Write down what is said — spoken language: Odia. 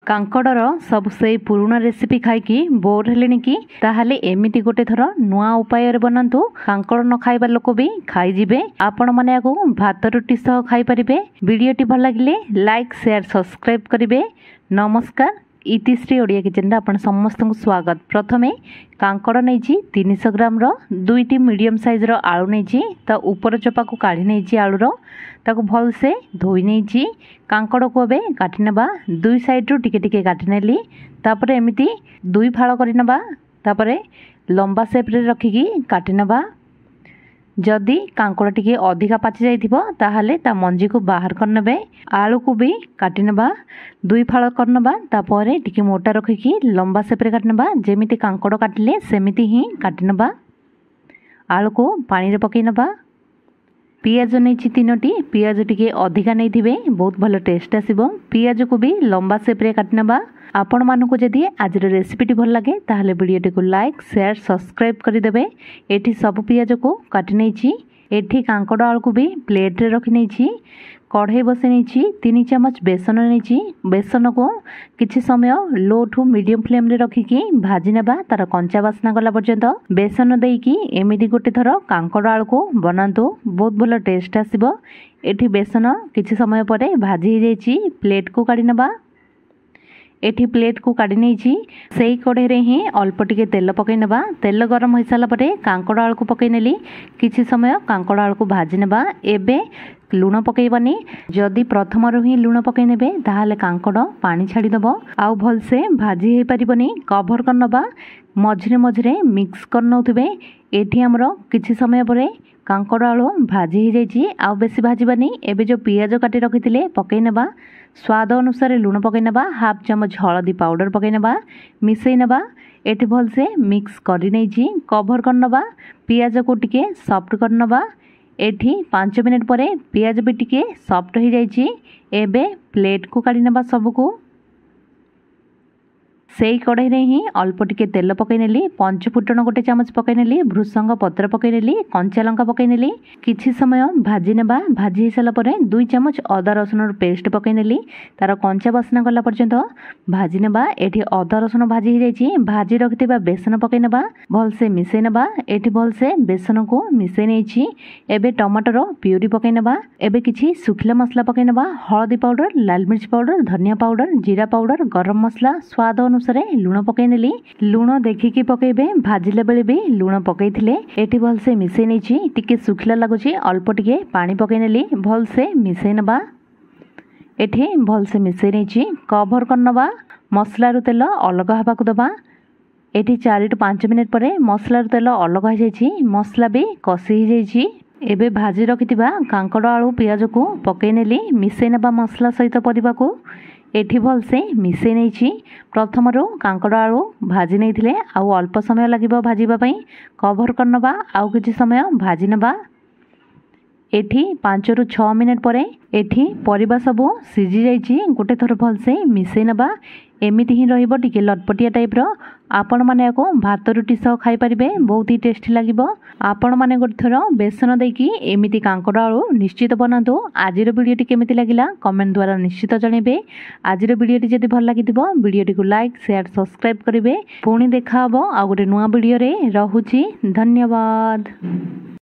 କାଙ୍କଡ଼ର ସବୁ ସେଇ ପୁରୁଣା ରେସିପି ଖାଇକି ବୋର୍ ହେଲେଣି କି? ତାହେଲେ ଏମିତି ଗୋଟେ ଥର ନୂଆ ଉପାୟରେ ବନାନ୍ତୁ। କାଙ୍କଡ଼ ନ ଖାଇବା ଲୋକ ବି ଖାଇଯିବେ। ଆପଣମାନେ ଆକୁ ଭାତ ରୁଟି ସହ ଖାଇପାରିବେ। ଭିଡ଼ିଓଟି ଭଲ ଲାଗିଲେ ଲାଇକ୍ ସେୟାର ସବସ୍କ୍ରାଇବ୍ କରିବେ। ନମସ୍କାର, ଇତିଶ୍ରୀ ଓଡ଼ିଆ କିଚେନରେ ଆପଣ ସମସ୍ତଙ୍କୁ ସ୍ୱାଗତ। ପ୍ରଥମେ କାଙ୍କଡ଼ ନେଇଛି 300 ଗ୍ରାମର, 2ଟି ମିଡ଼ିୟମ୍ ସାଇଜ୍ର ଆଳୁ ନେଇଛି। ତା ଉପର ଚୋପାକୁ କାଢ଼ି ନେଇଛି ଆଳୁର, ତାକୁ ଭଲସେ ଧୋଇ ନେଇଛି। କାଙ୍କଡ଼କୁ ଏବେ କାଟି ନେବା। ଦୁଇ ସାଇଡ଼୍ରୁ ଟିକେ ଟିକେ କାଟି ନେଲି। ତାପରେ ଏମିତି ଦୁଇ ଫାଳ କରି ନେବା। ତାପରେ ଲମ୍ବା ସେପ୍ରେ ରଖିକି କାଟି ନେବା। ଯଦି କାଙ୍କଡ଼ ଟିକେ ଅଧିକା ପାଚି ଯାଇଥିବ ତାହେଲେ ତା ମଞ୍ଜିକୁ ବାହାର କରିନେବେ। ଆଳୁକୁ ବି କାଟି ନେବା, ଦୁଇ ଫାଳ କରିନେବା। ତାପରେ ଟିକେ ମୋଟା ରଖିକି ଲମ୍ବା ସେପ୍ରେ କାଟି ନେବା। ଯେମିତି କାଙ୍କଡ଼ କାଟିଲେ ସେମିତି ହିଁ କାଟି ନେବା। ଆଳୁକୁ ପାଣିରେ ପକାଇ ନେବା। ପିଆଜ ନେଇଛି 3ଟି। ପିଆଜ ଟିକେ ଅଧିକା ନେଇଥିବେ, ବହୁତ ଭଲ ଟେଷ୍ଟ ଆସିବ। ପିଆଜକୁ ବି ଲମ୍ବା ସେପ୍ରେ କାଟି ନେବା। ଆପଣମାନଙ୍କୁ ଯଦି ଆଜିର ରେସିପିଟି ଭଲ ଲାଗେ ତାହେଲେ ଭିଡ଼ିଓଟିକୁ ଲାଇକ୍ ସେୟାର ସବସ୍କ୍ରାଇବ୍ କରିଦେବେ। ଏଠି ସବୁ ପିଆଜକୁ କାଟି ନେଇଛି। ଏଠି କାଙ୍କଡ଼ ଆଳୁକୁ ବି ପ୍ଲେଟ୍ରେ ରଖି ନେଇଛି। କଢ଼େଇ ବସାଇ ନେଇଛି। 3 ଚାମଚ ବେସନ ନେଇଛି। ବେସନକୁ କିଛି ସମୟ ଲୋ ଟୁ ମିଡ଼ିୟମ୍ ଫ୍ଲେମ୍ରେ ରଖିକି ଭାଜି ନେବା, ତାର କଞ୍ଚା ବାସ୍ନା ଗଲା ପର୍ଯ୍ୟନ୍ତ। ବେସନ ଦେଇକି ଏମିତି ଗୋଟେ ଥର କାଙ୍କଡ଼ ଆଳୁକୁ ବନାନ୍ତୁ, ବହୁତ ଭଲ ଟେଷ୍ଟ ଆସିବ। ଏଠି ବେସନ କିଛି ସମୟ ପରେ ଭାଜି ହେଇଯାଇଛି। ପ୍ଲେଟ୍କୁ କାଢ଼ି ନେବା। ଏଠି ପ୍ଲେଟ୍କୁ କାଢ଼ି ନେଇଛି। ସେଇ କଢ଼େଇରେ ହିଁ ଅଳ୍ପ ଟିକେ ତେଲ ପକାଇ ନେବା। ତେଲ ଗରମ ହୋଇସାରିଲା ପରେ କାଙ୍କଡ଼ ଆଳୁକୁ ପକାଇ ନେଲି। କିଛି ସମୟ କାଙ୍କଡ଼ ଆଳୁକୁ ଭାଜି ନେବା। ଏବେ ଲୁଣ ପକାଇବାନି। ଯଦି ପ୍ରଥମରୁ ହିଁ ଲୁଣ ପକାଇ ନେବେ ତାହେଲେ କାଙ୍କଡ଼ ପାଣି ଛାଡ଼ିଦେବ, ଆଉ ଭଲସେ ଭାଜି ହୋଇପାରିବନି। କଭର୍ କରିନେବା। ମଝିରେ ମଝିରେ ମିକ୍ସ କରିନେଉଥିବେ। ଏଠି ଆମର କିଛି ସମୟ ପରେ କାଙ୍କଡ଼ ଆଳୁ ଭାଜି ହେଇଯାଇଛି, ଆଉ ବେଶୀ ଭାଜିବାନି। ଏବେ ଯେଉଁ ପିଆଜ କାଟି ରଖିଥିଲେ ପକାଇ ନେବା। ସ୍ୱାଦ ଅନୁସାରେ ଲୁଣ ପକାଇ ନେବା। ହାଫ୍ ଚାମଚ ହଳଦୀ ପାଉଡ଼ର ପକାଇ ନେବା। ମିଶାଇ ନେବା। ଏଠି ଭଲସେ ମିକ୍ସ କରି ନେଇଛି। କଭର୍ କରିନେବା। ପିଆଜକୁ ଟିକେ ସଫ୍ଟ କରିନେବା। ଏଠି 5 ମିନିଟ୍ ପରେ ପିଆଜ ବି ଟିକେ ସଫ୍ଟ ହୋଇଯାଇଛି। ଏବେ ପ୍ଲେଟ୍କୁ କାଢ଼ି ନେବା ସବୁକୁ। ସେଇ କଢ଼େଇରେ ହିଁ ଅଳ୍ପ ଟିକେ ତେଲ ପକାଇ ନେଲି। 5 ଫୁଟଣ 1 ଚାମଚ ପକାଇ ନେଲି। ଭୃଷଙ୍ଗ ପତ୍ର ପକାଇ ନେଲି। କଞ୍ଚା ଲଙ୍କା ପକାଇ ନେଲି। କିଛି ସମୟ ଭାଜି ନେବା। ଭାଜି ହେଇସାରିଲା ପରେ 2 ଚାମଚ ଅଦା ରସୁଣର ପେଷ୍ଟ ପକାଇ ନେଲି। ତାର କଞ୍ଚା ବାସ୍ନା ଗଲା ପର୍ଯ୍ୟନ୍ତ ଭାଜି ନେବା। ଏଠି ଅଦା ରସୁଣ ଭାଜି ହେଇଯାଇଛି। ଭାଜି ରଖିଥିବା ବେସନ ପକାଇ ନେବା। ଭଲସେ ମିଶାଇ ନେବା। ଏଠି ଭଲସେ ବେସନକୁ ମିଶାଇ ନେଇଛି। ଏବେ ଟମାଟର ପ୍ୟୁରି ପକାଇ ନେବା। ଏବେ କିଛି ଶୁଖିଲା ମସଲା ପକାଇ ନେବା। ହଳଦୀ ପାଉଡ଼ର, ଲାଲ ମିର୍ଚ ପାଉଡ଼ର, ଧନିଆ ପାଉଡ଼ର, ଜିରା ପାଉଡ଼ର, ଗରମ ମସଲା, ସ୍ୱାଦ ଅନୁସାରେ ଲୁଣ ପକାଇ ନେଲି। ଲୁଣ ଦେଖିକି ପକାଇବେ, ଭାଜିଲା ବେଳେ ବି ଲୁଣ ପକାଇଥିଲେ। ଏଠି ଭଲସେ ମିଶାଇ ନେଇଛି। ଟିକେ ଶୁଖିଲା ଲାଗୁଛି, ଅଳ୍ପ ଟିକେ ପାଣି ପକାଇ ନେଲି। ଭଲସେ ମିଶାଇ ନେବା। ଏଠି ଭଲସେ ମିଶାଇ ନେଇଛି। କଭର୍ କରିନେବା। ମସଲାରୁ ତେଲ ଅଲଗା ହେବାକୁ ଦେବା। ଏଠି 4 ରୁ 5 ମିନିଟ୍ ପରେ ମସଲାରୁ ତେଲ ଅଲଗା ହୋଇଯାଇଛି। ମସଲା ବି କଷି ହୋଇଯାଇଛି। ଏବେ ଭାଜି ରଖିଥିବା କାଙ୍କଡ଼ ଆଳୁ ପିଆଜକୁ ପକାଇ ନେଲି। ମିଶାଇ ନେବା ମସଲା ସହିତ ପରିବାକୁ। ଏଠି ଭଲସେ ମିଶାଇ ନେଇଛି। ପ୍ରଥମରୁ କାଙ୍କଡ଼ ଆଳୁ ଭାଜି ନେଇଥିଲେ, ଆଉ ଅଳ୍ପ ସମୟ ଲାଗିବ ଭାଜିବା ପାଇଁ। କଭର୍ କରିନେବା। ଆଉ କିଛି ସମୟ ଭାଜି ନେବା। ଏଠି 5 ରୁ 6 ମିନିଟ୍ ପରେ ଏଠି ପରିବା ସବୁ ସିଝି ଯାଇଛି। ଗୋଟେ ଥର ଭଲସେ ମିଶାଇ ନେବା। ଏମିତି ହିଁ ରହିବ, ଟିକେ ଲଟପଟିଆ ଟାଇପ୍ର। ଆପଣମାନେ ଆକୁ ଭାତ ରୁଟି ସହ ଖାଇପାରିବେ, ବହୁତ ହି ଟେଷ୍ଟି ଲାଗିବ। ଆପଣମାନେ ଗୋଟେ ଥର ବେସନ ଦେଇକି ଏମିତି କାଙ୍କଡ଼ ଆଳୁ ନିଶ୍ଚିତ ବନାନ୍ତୁ। ଆଜିର ଭିଡ଼ିଓଟି କେମିତି ଲାଗିଲା କମେଣ୍ଟ ଦ୍ୱାରା ନିଶ୍ଚିତ ଜଣାଇବେ। ଆଜିର ଭିଡ଼ିଓଟି ଯଦି ଭଲ ଲାଗିଥିବ ଭିଡ଼ିଓଟିକୁ ଲାଇକ୍ ସେୟାର ସବସ୍କ୍ରାଇବ୍ କରିବେ। ପୁଣି ଦେଖା ହେବ ଆଉ ଗୋଟେ ନୂଆ ଭିଡ଼ିଓରେ। ରହୁଛି, ଧନ୍ୟବାଦ।